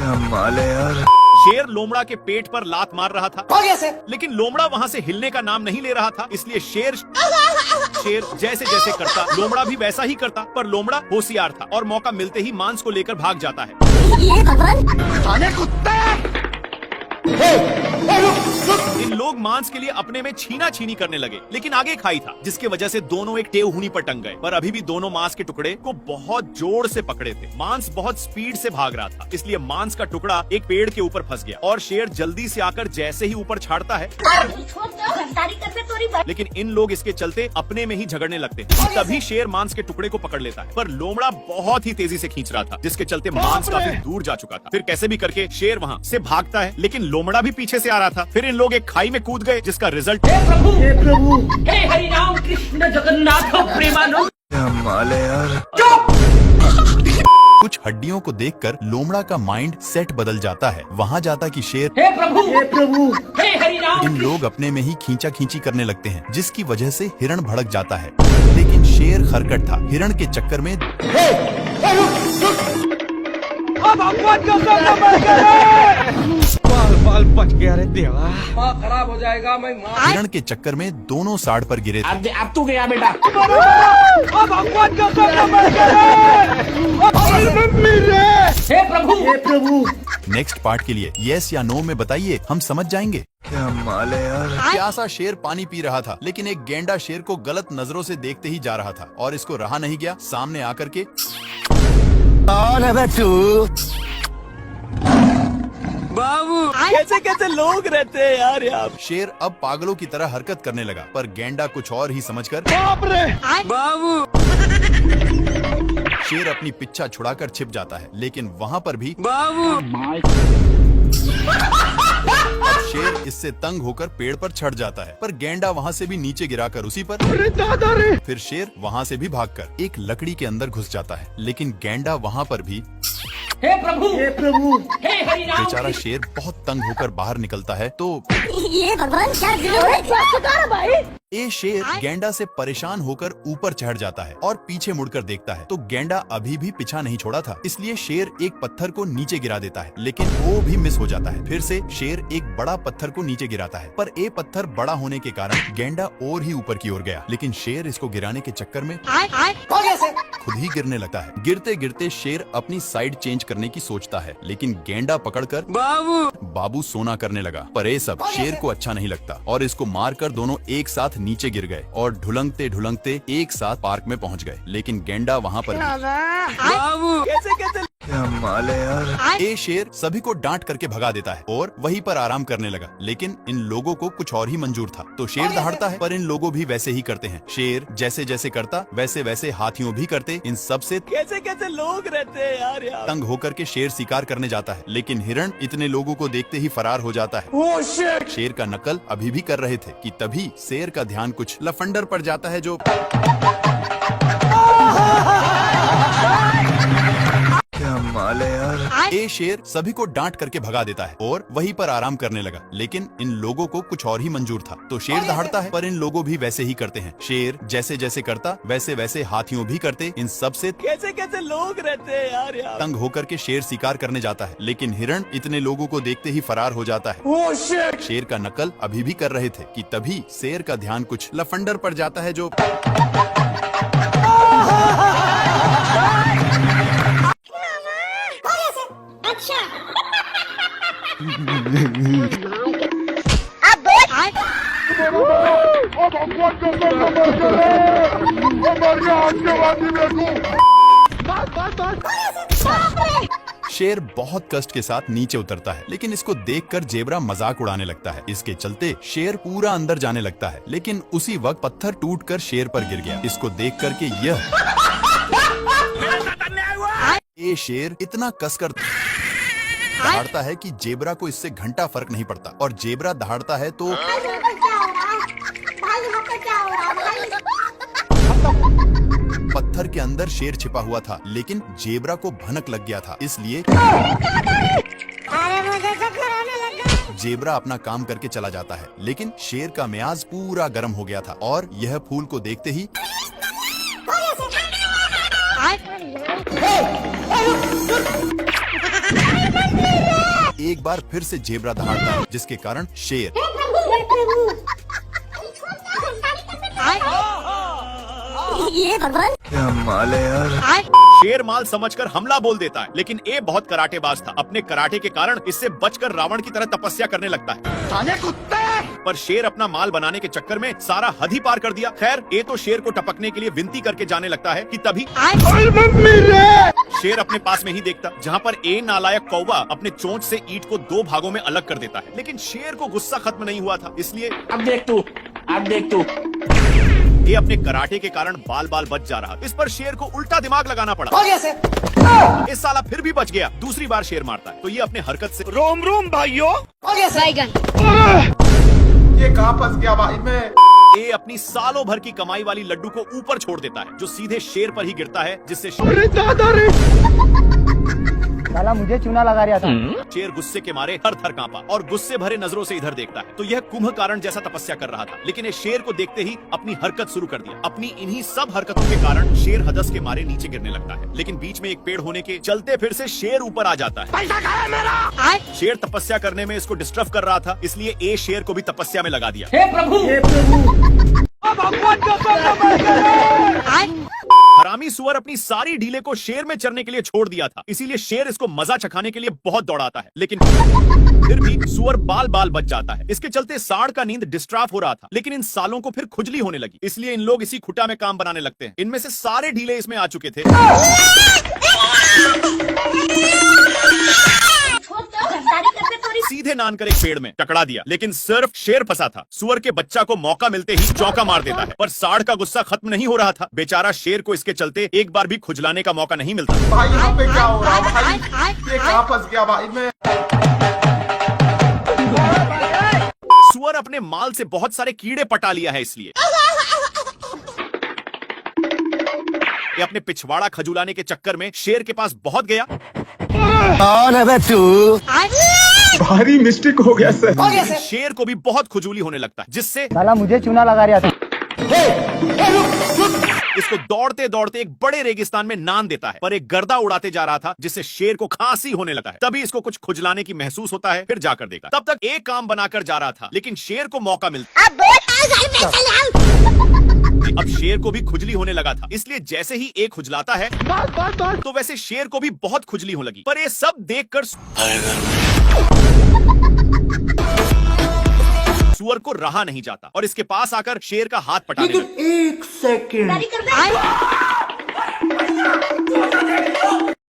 क्या माल है यार। शेर लोमड़ा के पेट पर लात मार रहा था, लेकिन लोमड़ा वहाँ से हिलने का नाम नहीं ले रहा था, इसलिए शेर जैसे जैसे करता लोमड़ा भी वैसा ही करता। पर लोमड़ा होशियार था और मौका मिलते ही मांस को लेकर भाग जाता है। ये भगवान इन लोग मांस के लिए अपने में छीना छीनी करने लगे, लेकिन आगे खाई था, जिसके वजह से दोनों एक टेवहुनी पर टंग गए। पर अभी भी दोनों मांस के टुकड़े को बहुत जोर से पकड़े थे। मांस बहुत स्पीड से भाग रहा था, इसलिए मांस का टुकड़ा एक पेड़ के ऊपर फंस गया और शेर जल्दी से आकर जैसे ही ऊपर छाड़ता है, लेकिन इन लोग इसके चलते अपने में ही झगड़ने लगते हैं। तभी शेर मांस के टुकड़े को पकड़ लेता है, पर लोमड़ा बहुत ही तेजी से खींच रहा था, जिसके चलते मांस काफी दूर जा चुका था। फिर कैसे भी करके शेर वहाँ से भागता है, लेकिन लोमड़ा भी पीछे से आ रहा था। फिर इन लोग एक खाई में कूद गए, जिसका रिजल्ट हे प्रभु हे हरि राम कृष्ण जगन्नाथ प्रेमानंद। क्या माल है यार। कुछ हड्डियों को देखकर लोमड़ा का माइंड सेट बदल जाता है। वहाँ जाता कि शेर हे प्रभु हे हरि राम। इन लोग अपने में ही खींचा खींची करने लगते हैं, जिसकी वजह से हिरण भड़क जाता है। लेकिन शेर खरकट था। हिरण के चक्कर में बाल बच गया रे देवा। माँ खराब हो जाएगा। मैं हिरण के चक्कर में दोनों साड़ पर गिरे थे। अब तू गया बेटा। हे प्रभु नेक्स्ट पार्ट के लिए यस या नो में बताइए, हम समझ जाएंगे। क्या माल है यार। प्यासा शेर पानी पी रहा था, लेकिन एक गैंडा शेर को गलत नजरों से देखते ही जा रहा था और इसको रहा नहीं गया। सामने आकर के बाबू कैसे कैसे लोग रहते हैं यार यहाँ। शेर अब पागलों की तरह हरकत करने लगा, पर गैंडा कुछ और ही समझकर बाबू शेर अपनी पिच्छा छुड़ाकर छिप जाता है, लेकिन वहाँ पर भी बाबू अब शेर इससे तंग होकर पेड़ पर चढ़ जाता है, पर गैंडा वहाँ से भी नीचे गिराकर उसी पर। फिर शेर वहाँ से भी भागकर एक लकड़ी के अंदर घुस जाता है, लेकिन गैंडा वहाँ पर भी। हे प्रभु हे हरि राम। बेचारा शेर बहुत तंग होकर बाहर निकलता है तो ये भगवान क्या जुलूम है। ये शेर गैंडा से परेशान होकर ऊपर चढ़ जाता है और पीछे मुड़कर देखता है तो गैंडा अभी भी पीछा नहीं छोड़ा था, इसलिए शेर एक पत्थर को नीचे गिरा देता है, लेकिन वो भी मिस हो जाता है। फिर से शेर एक बड़ा पत्थर को नीचे गिराता है, पर ये पत्थर बड़ा होने के कारण गैंडा और ही ऊपर की ओर गया, लेकिन शेर इसको गिराने के चक्कर में खुद ही गिरने लगता है। गिरते गिरते शेर अपनी साइड चेंज करने की सोचता है, लेकिन गैंडा पकड़कर बाबू सोना करने लगा। पर ये सब शेर को अच्छा नहीं लगता और इसको मारकर दोनों एक साथ नीचे गिर गए और ढुलंगते ढुलंगते एक साथ पार्क में पहुंच गए, लेकिन गैंडा वहाँ पर बाबू कैसे कैसे। क्या माल है यार। ये शेर सभी को डांट करके भगा देता है और वहीं पर आराम करने लगा, लेकिन इन लोगों को कुछ और ही मंजूर था, तो शेर दहाड़ता है, पर इन लोगों भी वैसे ही करते हैं। शेर जैसे जैसे करता वैसे वैसे हाथियों भी करते। इन सब से कैसे कैसे लोग रहते हैं यार यहाँ। तंग होकर के शेर शिकार करने जाता है, लेकिन हिरण इतने लोगों को देखते ही फरार हो जाता है। शेर का नकल अभी भी कर रहे थे कि तभी शेर का ध्यान कुछ लफंडर पर जाता है जो क्या माल है यार। ये शेर सभी को डांट करके भगा देता है और वहीं पर आराम करने लगा, लेकिन इन लोगों को कुछ और ही मंजूर था, तो शेर दहाड़ता है, पर इन लोगों भी वैसे ही करते हैं। शेर जैसे जैसे करता वैसे वैसे हाथियों भी करते। इन सब से कैसे कैसे लोग रहते हैं यार यहाँ। तंग होकर के शेर शिकार करने जाता है, लेकिन हिरण इतने लोगों को देखते ही फरार हो जाता है। शेर का नकल अभी भी कर रहे थे कि तभी शेर का ध्यान कुछ लफंडर पर जाता है जो अच्छा शेर बहुत कष्ट के साथ नीचे उतरता है, लेकिन इसको देखकर जेबरा मजाक उड़ाने लगता है। इसके चलते शेर पूरा अंदर जाने लगता है, लेकिन उसी वक्त पत्थर टूटकर शेर पर गिर गया। इसको देख करके ये शेर इतना कसकर दहाड़ता है कि जेबरा को इससे घंटा फर्क नहीं पड़ता, और जेबरा दहाड़ता है तो पत्थर के अंदर शेर छिपा हुआ था, लेकिन जेबरा को भनक लग गया था, इसलिए जेबरा अपना काम करके चला जाता है। लेकिन शेर का मियाज पूरा गर्म हो गया था और यह फूल को देखते ही एक बार फिर से जेब्रा दहाड़ता है, जिसके कारण शेर ये भगवान क्या माल है यार। शेर माल समझकर हमला बोल देता है, लेकिन ए बहुत कराटेबाज था। अपने कराटे के कारण इससे बचकर रावण की तरह तपस्या करने लगता है। पर शेर अपना माल बनाने के चक्कर में सारा हद ही पार कर दिया। खैर ए तो शेर को टपकने के लिए विनती करके जाने लगता है कि तभी शेर अपने पास में ही देखता, जहाँ पर ए नालायक कौवा अपने चोंच से ईंट को 2 भागों में अलग कर देता है। लेकिन शेर को गुस्सा खत्म नहीं हुआ था, इसलिए अब देख तू ये अपने कराटे के कारण बाल बाल बच जा रहा। इस पर शेर को उल्टा दिमाग लगाना पड़ा। इस साला फिर भी बच गया। दूसरी बार शेर मारता है तो ये अपने हरकत से रोम रोम भाइयों। ये कहाँ फंस गया भाई मैं। ये अपनी सालों भर की कमाई वाली लड्डू को ऊपर छोड़ देता है, जो सीधे शेर पर ही गिरता है, जिससे साला मुझे चूना लगा रहा था। शेर गुस्से के मारे थर थर कांपा और गुस्से भरे नजरों से इधर देखता है। तो यह कुंभकर्ण जैसा तपस्या कर रहा था, लेकिन ये शेर को देखते ही अपनी हरकत शुरू कर दिया। अपनी इन्हीं सब हरकतों के कारण शेर हदस के मारे नीचे गिरने लगता है। लेकिन बीच में एक पेड़ होने के चलते फिर से शेर ऊपर आ जाता है। पैसा कहाँ है मेरा? शेर तपस्या करने में इसको डिस्टर्ब कर रहा था, इसलिए ए शेर को भी तपस्या में लगा दिया। हे प्रभु हरामी सुअर अपनी सारी ढीले को शेर में चरने के लिए छोड़ दिया था, इसीलिए शेर इसको मजा चखाने के लिए बहुत दौड़ाता है। लेकिन फिर भी सुअर बाल बाल बच जाता है। इसके चलते सांड का नींद डिस्टर्ब हो रहा था, लेकिन इन सालों को फिर खुजली होने लगी, इसलिए इन लोग इसी खुटा में काम बनाने लगते हैं। इनमें से सारे ढीले इसमें आ चुके थे। सीधे नान कर एक पेड़ में टकरा दिया, लेकिन सिर्फ शेर फंसा था। सुअर के बच्चा को मौका मिलते ही चौका मार देता है, पर सांड का गुस्सा खत्म नहीं हो रहा था। बेचारा शेर को इसके चलते एक बार भी खुजलाने का मौका नहीं मिलता। भाई यहाँ पे क्या हो रहा है भाई। ये कहाँ फंस गया भाई मैं। सुअर अपने माल से बहुत सारे कीड़े पटा लिया है, इसलिए ये अपने पिछवाड़ा खजुलाने के चक्कर में शेर के पास बहुत गया। कौन है तू? भारी मिस्टेक हो गया सर। शेर को भी बहुत खुजली होने लगता है, जिससे साला मुझे चूना लगा रहा था। इसको दौड़ते दौड़ते एक बड़े रेगिस्तान में नान देता है, पर एक गर्दा उड़ाते जा रहा था, जिससे शेर को खांसी होने लगा है। तभी इसको कुछ खुजलाने की महसूस होता है, फिर जाकर देखा। तब तक एक काम बनाकर जा रहा था, लेकिन शेर को मौका मिलता। अब शेर को भी खुजली होने लगा था, इसलिए जैसे ही एक खुजलाता है तो वैसे शेर को भी बहुत खुजली होने लगी। पर ये सब देखकर सुअर को रहा नहीं जाता और इसके पास आकर शेर का हाथ पटाने लगा। एक सेकंड